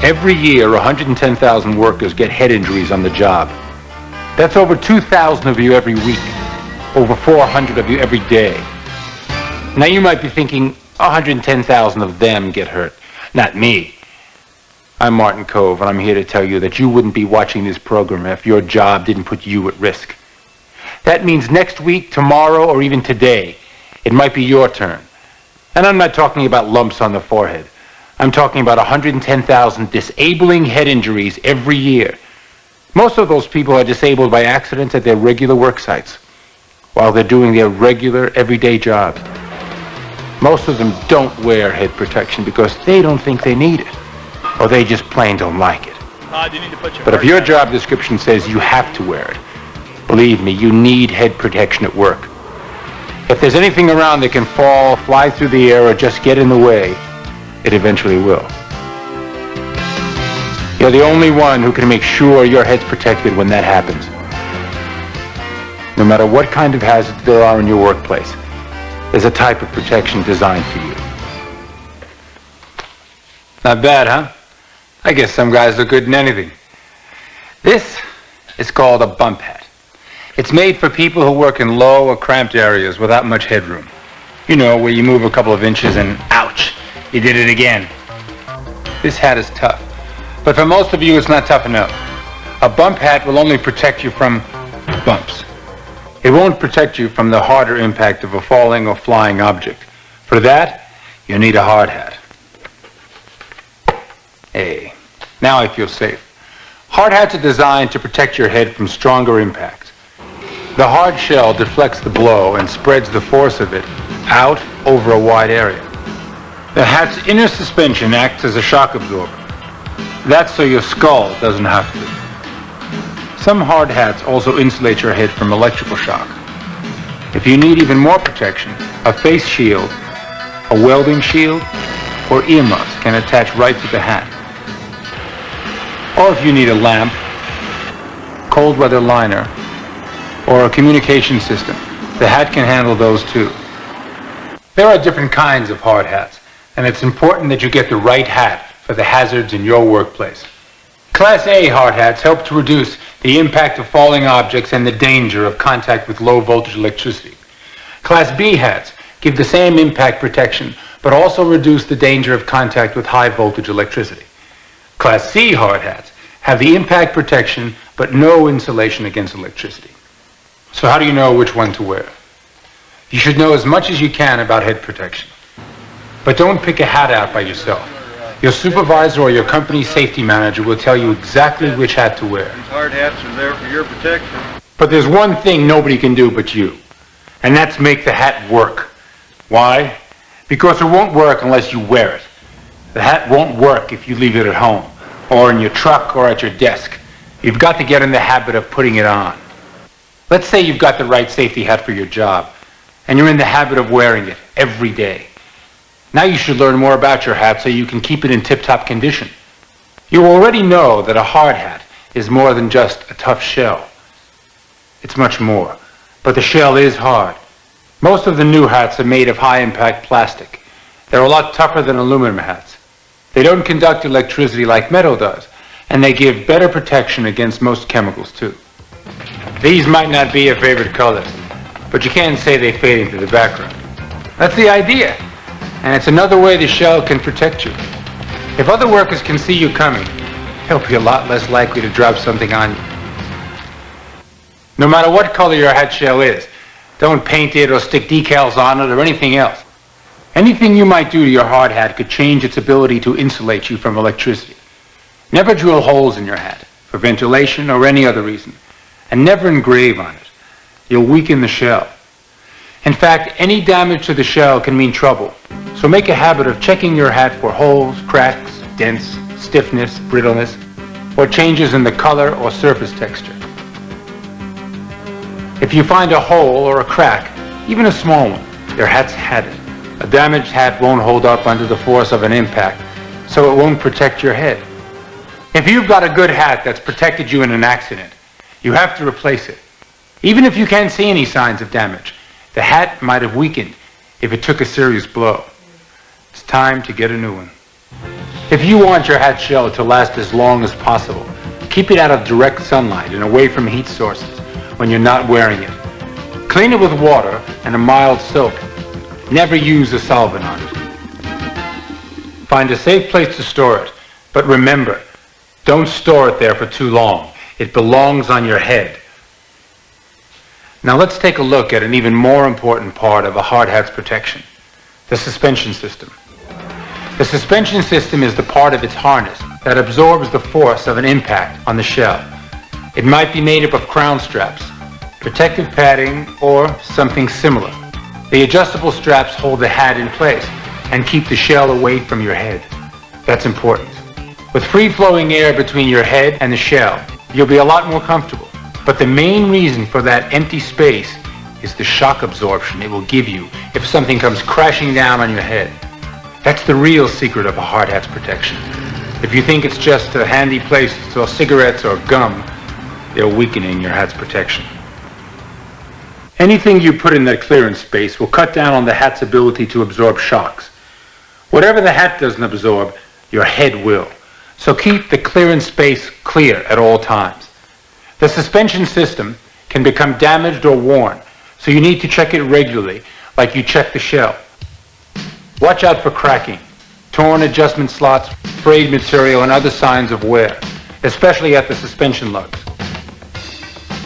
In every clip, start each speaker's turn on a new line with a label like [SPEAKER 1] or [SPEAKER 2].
[SPEAKER 1] Every year, 110,000 workers get head injuries on the job. That's over 2,000 of you every week, over 400 of you every day. Now you might be thinking, 110,000 of them get hurt, not me. I'm Martin Cove, and I'm here to tell you that you wouldn't be watching this program if your job didn't put you at risk. That means next week, tomorrow, or even today, it might be your turn. And I'm not talking about lumps on the forehead. I'm talking about 110,000 disabling head injuries every year. Most of those people are disabled by accidents at their regular work sites, while they're doing their regular, everyday jobs. Most of them don't wear head protection because they don't think they need it, or they just plain don't like it. But if your job description says you have to wear it, believe me, you need head protection at work. If there's anything around that can fall, fly through the air, or just get in the way, it eventually will. You're the only one who can make sure your head's protected when that happens. No matter what kind of hazards there are in your workplace, there's a type of protection designed for you. Not bad, huh? I guess some guys look good in anything. This is called a bump hat. It's made for people who work in low or cramped areas without much headroom. You know, where you move a couple of inches and ouch, you did it again. This hat is tough, but for most of you it's not tough enough. A bump hat will only protect you from bumps. It won't protect you from the harder impact of a falling or flying object. For that, you need a hard hat. Hey, now I feel safe. Hard hats are designed to protect your head from stronger impacts. The hard shell deflects the blow and spreads the force of it out over a wide area. The hat's inner suspension acts as a shock absorber. That's so your skull doesn't have to. Some hard hats also insulate your head from electrical shock. If you need even more protection, a face shield, a welding shield, or earmuffs can attach right to the hat. Or if you need a lamp, cold weather liner, or a communication system, the hat can handle those too. There are different kinds of hard hats, and it's important that you get the right hat for the hazards in your workplace. Class A hard hats help to reduce the impact of falling objects and the danger of contact with low voltage electricity. Class B hats give the same impact protection, but also reduce the danger of contact with high voltage electricity. Class C hard hats have the impact protection, but no insulation against electricity. So how do you know which one to wear? You should know as much as you can about head protection. But don't pick a hat out by yourself. Your supervisor or your company's safety manager will tell you exactly which hat to wear.
[SPEAKER 2] These hard hats are there for your protection.
[SPEAKER 1] But there's one thing nobody can do but you, and that's make the hat work. Why? Because it won't work unless you wear it. The hat won't work if you leave it at home, or in your truck, or at your desk. You've got to get in the habit of putting it on. Let's say you've got the right safety hat for your job, and you're in the habit of wearing it every day. Now you should learn more about your hat so you can keep it in tip-top condition. You already know that a hard hat is more than just a tough shell. It's much more, but the shell is hard. Most of the new hats are made of high-impact plastic. They're a lot tougher than aluminum hats. They don't conduct electricity like metal does, and they give better protection against most chemicals too. These might not be your favorite colors, but you can't say they fade into the background. That's the idea, and it's another way the shell can protect you. If other workers can see you coming, they'll be a lot less likely to drop something on you. No matter what color your hat shell is, don't paint it or stick decals on it or anything else. Anything you might do to your hard hat could change its ability to insulate you from electricity. Never drill holes in your hat for ventilation or any other reason, and never engrave on it. You'll weaken the shell. In fact, any damage to the shell can mean trouble, so make a habit of checking your hat for holes, cracks, dents, stiffness, brittleness, or changes in the color or surface texture. If you find a hole or a crack, even a small one, your hat's had it. A damaged hat won't hold up under the force of an impact, so it won't protect your head. If you've got a good hat that's protected you in an accident, you have to replace it. Even if you can't see any signs of damage, the hat might have weakened if it took a serious blow. It's time to get a new one. If you want your hat shell to last as long as possible, keep it out of direct sunlight and away from heat sources when you're not wearing it. Clean it with water and a mild soap. Never use a solvent on it. Find a safe place to store it, but remember, don't store it there for too long. It belongs on your head. Now let's take a look at an even more important part of a hard hat's protection, the suspension system. The suspension system is the part of its harness that absorbs the force of an impact on the shell. It might be made up of crown straps, protective padding, or something similar. The adjustable straps hold the hat in place and keep the shell away from your head. That's important. With free-flowing air between your head and the shell, you'll be a lot more comfortable. But the main reason for that empty space is the shock absorption it will give you if something comes crashing down on your head. That's the real secret of a hard hat's protection. If you think it's just a handy place to store cigarettes or gum, you're weakening your hat's protection. Anything you put in that clearance space will cut down on the hat's ability to absorb shocks. Whatever the hat doesn't absorb, your head will. So keep the clearance space clear at all times. The suspension system can become damaged or worn, so you need to check it regularly, like you check the shell. Watch out for cracking, torn adjustment slots, frayed material, and other signs of wear, especially at the suspension lugs.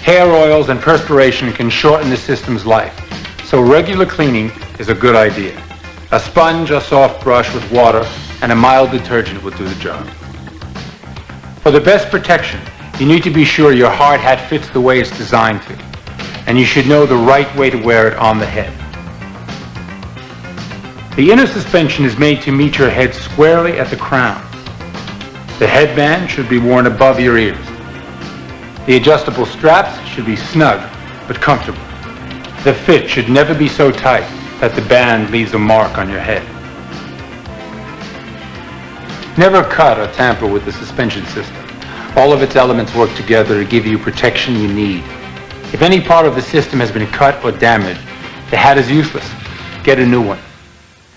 [SPEAKER 1] Hair oils and perspiration can shorten the system's life, so regular cleaning is a good idea. A sponge or soft brush with water and a mild detergent will do the job. For the best protection, you need to be sure your hard hat fits the way it's designed to, and you should know the right way to wear it on the head. The inner suspension is made to meet your head squarely at the crown. The headband should be worn above your ears. The adjustable straps should be snug but comfortable. The fit should never be so tight that the band leaves a mark on your head. Never cut or tamper with the suspension system. All of its elements work together to give you protection you need. If any part of the system has been cut or damaged, the hat is useless. Get a new one.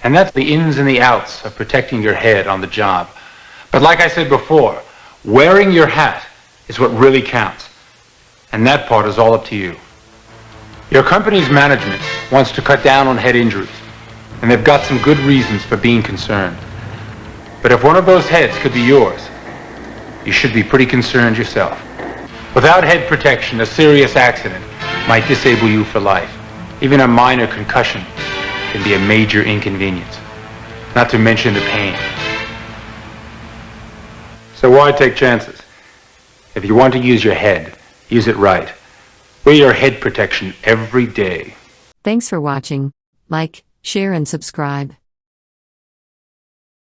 [SPEAKER 1] And that's the ins and the outs of protecting your head on the job. But like I said before, wearing your hat is what really counts. And that part is all up to you. Your company's management wants to cut down on head injuries, and they've got some good reasons for being concerned. But if one of those heads could be yours, you should be pretty concerned yourself. Without head protection, a serious accident might disable you for life. Even a minor concussion can be a major inconvenience, not to mention the pain. So why take chances? If you want to use your head, use it right. Wear your head protection every day.
[SPEAKER 3] Thanks for watching. Like, share and subscribe.